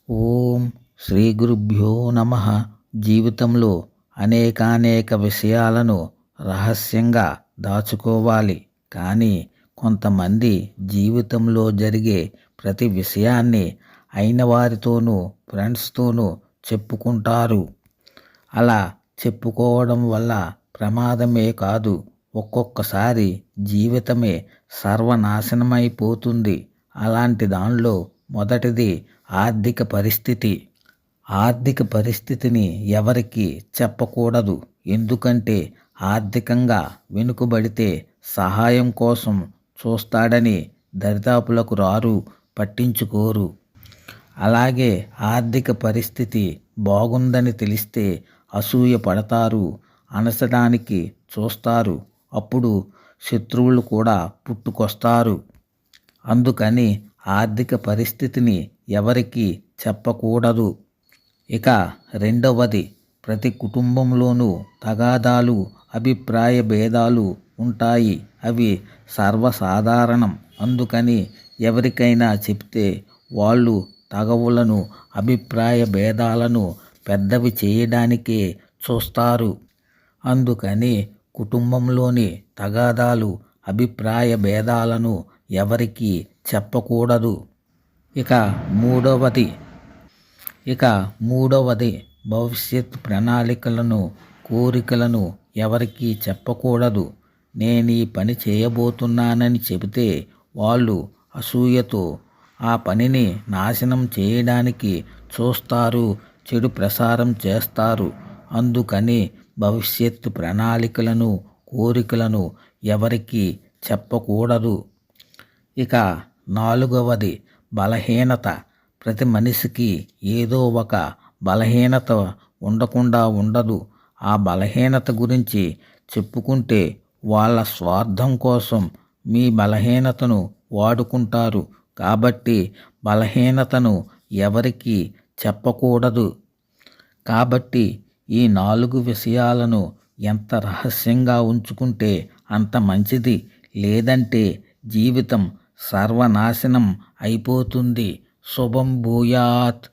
ఓం శ్రీ గురుభ్యో నమ. జీవితంలో అనేకానేక విషయాలను రహస్యంగా దాచుకోవాలి. కానీ కొంతమంది జీవితంలో జరిగే ప్రతి విషయాన్ని అయిన వారితోనూ ఫ్రెండ్స్తోనూ చెప్పుకుంటారు. అలా చెప్పుకోవడం వల్ల ప్రమాదమే కాదు, ఒక్కొక్కసారి జీవితమే సర్వనాశనమైపోతుంది. అలాంటి దానిలో మొదటిది ఆర్థిక పరిస్థితి. ఆర్థిక పరిస్థితిని ఎవరికి చెప్పకూడదు. ఎందుకంటే ఆర్థికంగా వెనుకబడితే సహాయం కోసం చూస్తాడని దరిదాపులకు రారు, పట్టించుకోరు. అలాగే ఆర్థిక పరిస్థితి బాగుందని తెలిస్తే అసూయ పడతారు, అణచడానికి చూస్తారు. అప్పుడు శత్రువులు కూడా పుట్టుకొస్తారు. అందుకని ఆర్థిక పరిస్థితిని ఎవరికి చెప్పకూడదు. ఇక రెండవది, ప్రతి కుటుంబంలోనూ తగాదాలు, అభిప్రాయ భేదాలు ఉంటాయి. అవి సర్వసాధారణం. అందుకని ఎవరికైనా చెప్తే వాళ్ళు తగవులను, అభిప్రాయ భేదాలను పెద్దవి చేయడానికే చూస్తారు. అందుకని కుటుంబంలోని తగాదాలు, అభిప్రాయ భేదాలను ఎవరికీ చెప్పకూడదు. ఇక మూడవది భవిష్యత్ ప్రణాళికలను, కోరికలను ఎవరికీ చెప్పకూడదు. నేను ఈ పని చేయబోతున్నానని చెబితే వాళ్ళు అసూయతో ఆ పనిని నాశనం చేయడానికి చూస్తారు, చెడు ప్రసారం చేస్తారు. అందుకని భవిష్యత్తు ప్రణాళికలను, కోరికలను ఎవరికీ చెప్పకూడదు. ఇక నాలుగవది బలహీనత. ప్రతి మనిషికి ఏదో ఒక బలహీనత ఉండకుండా ఉండదు. ఆ బలహీనత గురించి చెప్పుకుంటే వాళ్ళ స్వార్థం కోసం మీ బలహీనతను వాడుకుంటారు. కాబట్టి బలహీనతను ఎవరికీ చెప్పకూడదు. కాబట్టి ఈ 4 విషయాలను ఎంత రహస్యంగా ఉంచుకుంటే అంత మంచిది. లేదంటే జీవితం సర్వనాశనం అయిపోతుంది. శుభం భూయాత్.